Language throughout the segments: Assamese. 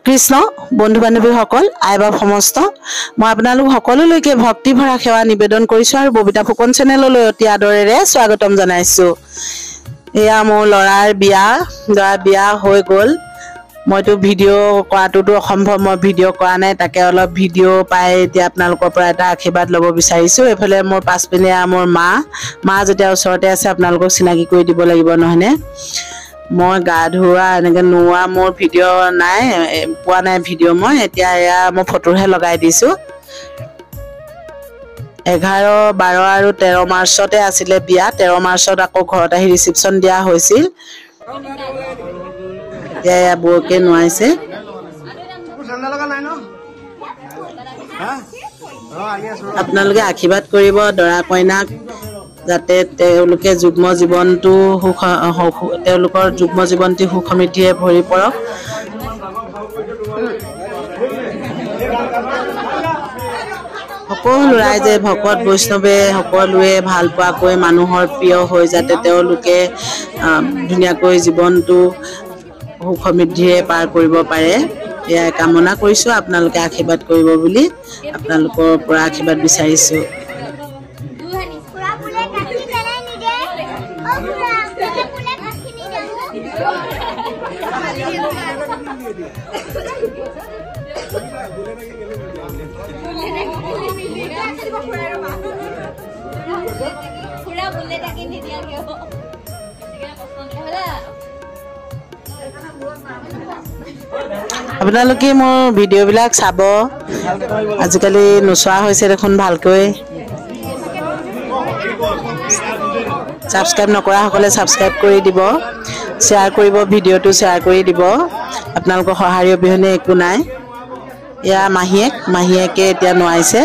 কৃষ্ণ বন্ধু বান্ধৱীসকল আইবা সমস্ত মই আপোনালোক সকলোলৈকে ভক্তি ভৰা সেৱা নিবেদন কৰিছো আৰু ববিতা ফুকন চেনেললৈ অতি আদৰেৰে স্বাগতম জনাইছো। এয়া মোৰ লৰাৰ বিয়া হৈ গ'ল। মইতো ভিডিঅ' কৰাটোতো অসম্ভৱ, মই ভিডিঅ' কৰা নাই, তাকে অলপ ভিডিঅ' পাই এতিয়া আপোনালোকৰ পৰা এটা আশীৰ্বাদ ল'ব বিচাৰিছো। এইফালে মোৰ পাছপিনে মোৰ মা যেতিয়া ওচৰতে আছে আপোনালোকক চিনাকি কৰি দিব লাগিব নহয়নে। মই গা ধোৱা এনেকৈ নোৱা মোৰ ভিডিঅ' নাই, পোৱা নাই ভিডিঅ'। মই এতিয়া এয়া মই ফটোহে লগাই দিছোঁ। 11, 12 আৰু 13 মাৰ্চতে আছিলে বিয়া। 13 মাৰ্চত আকৌ ঘৰত আহি ৰিচিপশ্যন দিয়া হৈছিল। এতিয়া এয়া বৌকে নোৱাইছে। আপোনালোকে আশীৰ্বাদ কৰিব দৰা কইনাক, যাতে তেওঁলোকে তেওঁলোকৰ যুগ্ম জীৱনটি সুখ সমৃদ্ধিৰে ভৰি পৰক। সকলো ৰাইজে ভকত বৈষ্ণৱে সকলোৱে ভাল পোৱাকৈ মানুহৰ প্ৰিয় হৈ যাতে তেওঁলোকে ধুনীয়াকৈ জীৱনটো সুখ সমৃদ্ধিৰে পাৰ কৰিব পাৰে, এয়াই কামনা কৰিছোঁ। আপোনালোকে আশীৰ্বাদ কৰিব বুলি আপোনালোকৰ পৰা আশীৰ্বাদ বিচাৰিছোঁ। আপোনালোকে মোৰ ভিডিঅ'বিলাক চাব, আজিকালি নোচোৱা হৈছে দেখোন ভালকৈ। ছাবস্ক্ৰাইব নকৰাসকলে ছাবস্ক্ৰাইব কৰি দিব, শ্বেয়াৰ কৰিব, ভিডিঅ'টো শ্বেয়াৰ কৰি দিব। আপোনালোকৰ সঁহাৰি অবিহনে একো নাই। এয়া মাহীয়েকে এতিয়া নোৱাইছে।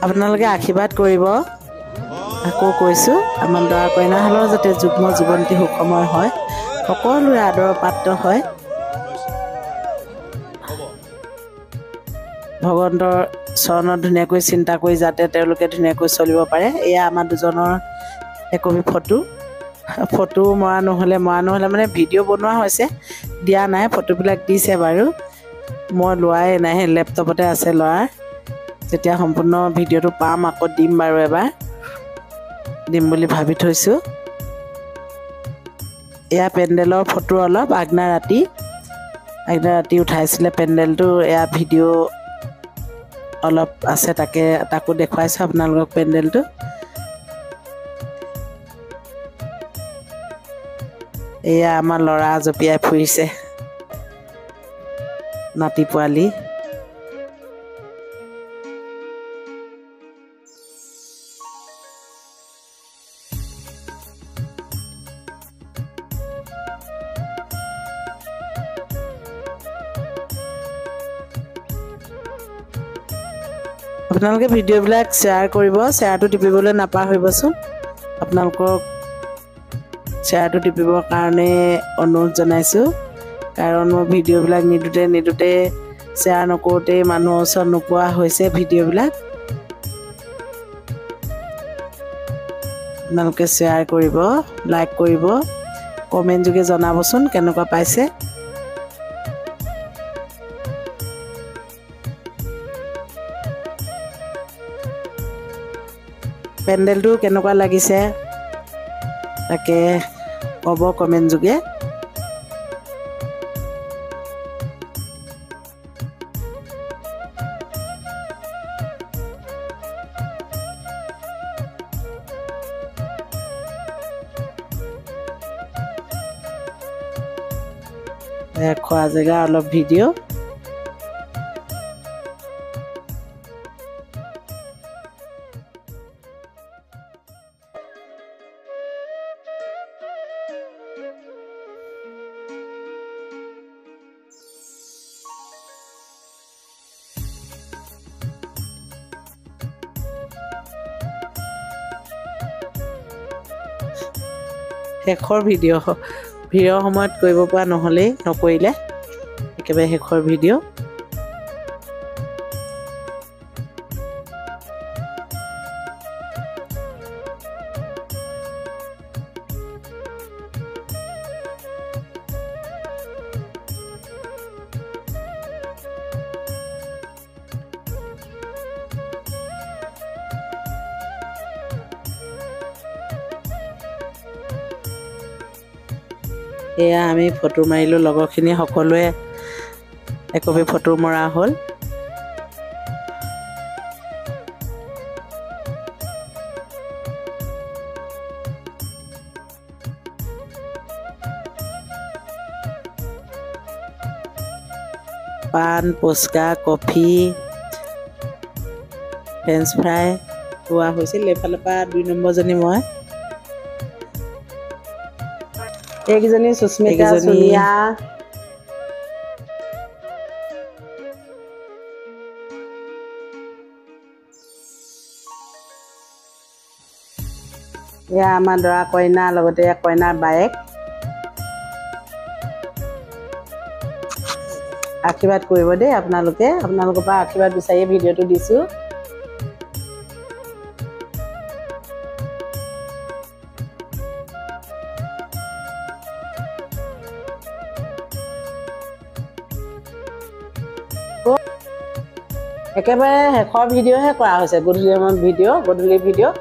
আপোনালোকে আশীৰ্বাদ কৰিব। আকৌ কৈছোঁ, আমাৰ দৰা কইনাহালৰ যাতে যুগ্ম জীৱনটি সুখময় হয়, সকলোৰে আদৰৰ পাত্ৰ হয়। ভগৱন্তৰ চৰণত ধুনীয়াকৈ চিন্তা কৰি যাতে তেওঁলোকে ধুনীয়াকৈ চলিব পাৰে। এয়া আমাৰ দুজনৰ একপি ফটো মৰা নহ'লে মানে ভিডিঅ' বনোৱা হৈছে, দিয়া নাই। ফটোবিলাক দিছে বাৰু, মই লোৱাই নাই, লেপটপতে আছে ল'ৰাৰ। যেতিয়া সম্পূৰ্ণ ভিডিঅ'টো পাম আকৌ দিম বাৰু, এবাৰ দিম বুলি ভাবি থৈছোঁ। এয়া পেণ্ডেলৰ ফটো অলপ আগদিনা ৰাতি উঠাইছিলে পেণ্ডেলটো। এয়া ভিডিঅ' অলপ আছে, তাকো দেখুৱাইছোঁ আপোনালোকক পেণ্ডেলটো। এয়া আমাৰ ল'ৰা জঁপিয়াই ফুৰিছে, নাতি পোৱালি। আপোনালোকে ভিডিঅ'বিলাক শ্বেয়াৰ কৰিব, শ্বেয়াৰটো টিপিবলৈ নাপাহৰিবচোন। আপোনালোকক শ্বেয়াৰটো টিপিবৰ কাৰণে অনুৰোধ জনাইছোঁ, কাৰণ মই ভিডিঅ'বিলাক নিদোঁতে শ্বেয়াৰ নকৰোঁতেই মানুহৰ ওচৰত নোপোৱা হৈছে ভিডিঅ'বিলাক। আপোনালোকে শ্বেয়াৰ কৰিব, লাইক কৰিব, কমেণ্ট যোগে জনাবচোন কেনেকুৱা পাইছে। পেণ্ডেলটো কেনেকুৱা লাগিছে তাকে ক'ব কমেণ্ট যোগে। খোৱা জেগা অলপ ভিডিঅ'। শেষৰ ভিডিঅ' সময়ত কৰিব পৰা নহ'লেই নকৰিলে একেবাৰে শেষৰ ভিডিঅ' এয়া আমি ফটো মাৰিলোঁ লগৰখিনি সকলোৱে একপি ফটো মৰা হ'ল পান পুচকা কফি ফ্ৰেঞ্চ ফ্ৰাই খোৱা হৈছিল এইফালৰ পৰা 2 নম্বৰজনী মই একজনী সুস্মিতা সোনিয়া এয়া আমাৰ দৰা কইনা লগতে কইনাৰ বায়েক আশীৰ্বাদ কৰিব দেই আপোনালোকৰ পৰা আশীৰ্বাদ বিচাৰি ভিডিঅ'টো দিছোঁ একেবাৰে শেষৰ ভিডিঅ'হে কৰা হৈছে গধূলি ভিডিঅ'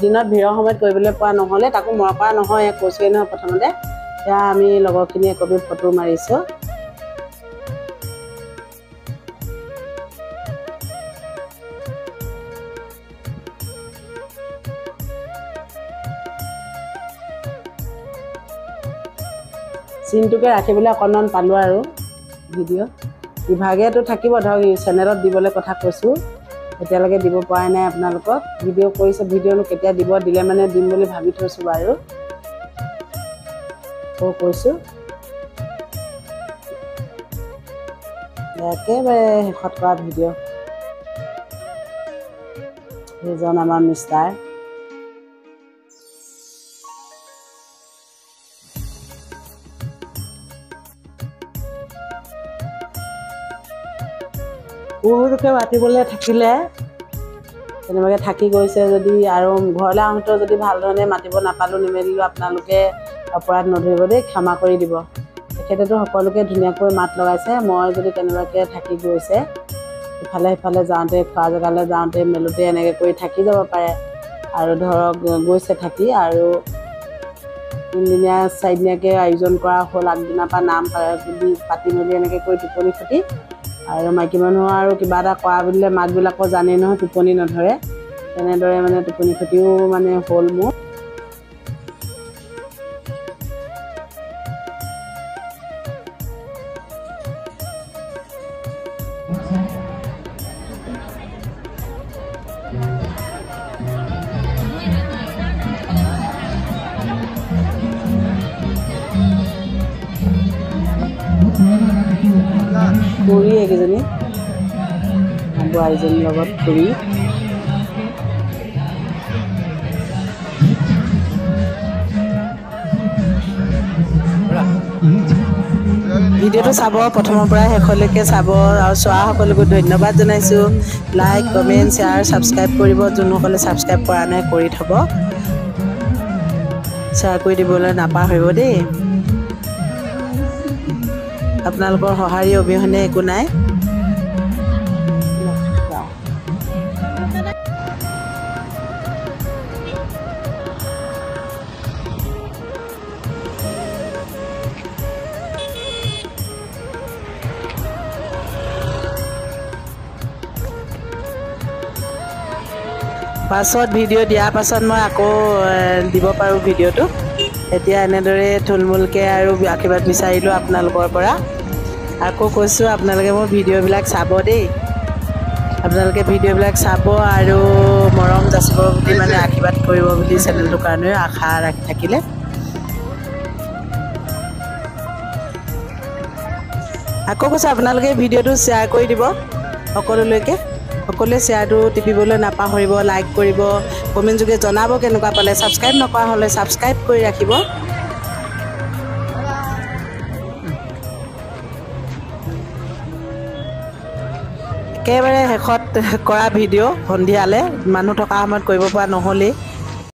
দিনত ভিৰৰ সময়ত কৰিবলৈ পোৱা নহ'লে তাকো মই কৰা নহয় কৈছোৱেই নহয় প্ৰথমতে এয়া আমি লগৰখিনিয়ে একপি ফটো মাৰিছোঁ চিনটোকে ৰাখিবলৈ অকণমান পালোঁ আৰু ভিডিঅ' ইভাগেতো থাকিব ধৰক চেনেলত দিবলৈ কথা কৈছোঁ এতিয়ালৈকে দিব পৰা নাই আপোনালোকক ভিডিঅ' কৰিছে ভিডিঅ'নো কেতিয়া দিলে মানে দিম বুলি ভাবি থৈছোঁ বাৰু কৈছোঁ একেবাৰে শেষত কৰা ভিডিঅ' সেইজন আমাৰ মিষ্টাৰ বহুলোকে মাতিবলৈ থাকিলে তেনেকৈ থাকি গৈছে যদি আৰু ঘৰলৈ আহোঁতেও যদি ভালধৰণে মাতিব নাপালোঁ নিমেলিলোঁ আপোনালোকে অপৰাধ নধৰিব দেই ক্ষমা কৰি দিব তেখেতেতো সকলোকে ধুনীয়াকৈ মাত লগাইছে মই যদি কেনেবাকৈ থাকি গৈছে ইফালে সিফালে যাওঁতে খোৱা জেগালৈ যাওঁতে মেলোঁতে এনেকৈ কৰি থাকি যাব পাৰে আৰু ধৰক গৈছে থাকি আৰু 3 দিনীয়া 4 দিনীয়াকৈ আয়োজন কৰা হ'ল আগদিনাৰ পৰা নাম পাতি মেলি এনেকৈ কৰি টোপনি ক্ষতি আৰু মাইকী মানুহৰ আৰু কিবা এটা কৰা বুলিলে মাকবিলাকৰ জানে নহয় টোপনি নধৰে তেনেদৰে মানে টোপনি ক্ষতিও মানে হ'ল মোৰ খুৰী একেজনী বোৱাৰীজনীৰ লগত খুৰী ভিডিঅ'টো চাব প্ৰথমৰ পৰা শেষলৈকে চাব আৰু চোৱা সকলোকে ধন্যবাদ জনাইছোঁ লাইক কমেণ্ট শ্বেয়াৰ ছাবস্ক্ৰাইব কৰিব যোনসকলে ছাবস্ক্ৰাইব কৰা নাই কৰি থ'ব শ্বেয়াৰ কৰি দিবলৈ নাপাহৰিব দেই আপোনালোকৰ সঁহাৰি অবিহনে একো নাই পাছত ভিডিঅ' দিয়াৰ পাছত মই আকৌ দিব পাৰোঁ ভিডিঅ'টো এতিয়া এনেদৰে থুলমূলকৈ আৰু আশীৰ্বাদ বিচাৰিলোঁ আপোনালোকৰ পৰা আকৌ কৈছোঁ আপোনালোকে মোৰ ভিডিঅ'বিলাক চাব দেই আপোনালোকে ভিডিঅ'বিলাক চাব আৰু মৰম যাচিব বুলি মানে আশীৰ্বাদ কৰিব বুলি চেনেলটোৰ কাৰণে আশা ৰাখি থাকিলে আকৌ কৈছোঁ আপোনালোকে ভিডিঅ'টো শ্বেয়াৰ কৰি দিব সকলোলৈকে সকলোৱে শ্বেয়াৰটো টিপিবলৈ নাপাহৰিব লাইক কৰিব কমেণ্ট যোগে জনাব কেনেকুৱা পালে ছাবস্ক্ৰাইব নকৰা হ'লে ছাবস্ক্ৰাইব কৰি ৰাখিব একেবাৰে শেষত কৰা ভিডিঅ' সন্ধিয়ালৈ মানুহ থকা সময়ত কৰিব পৰা নহ'লেই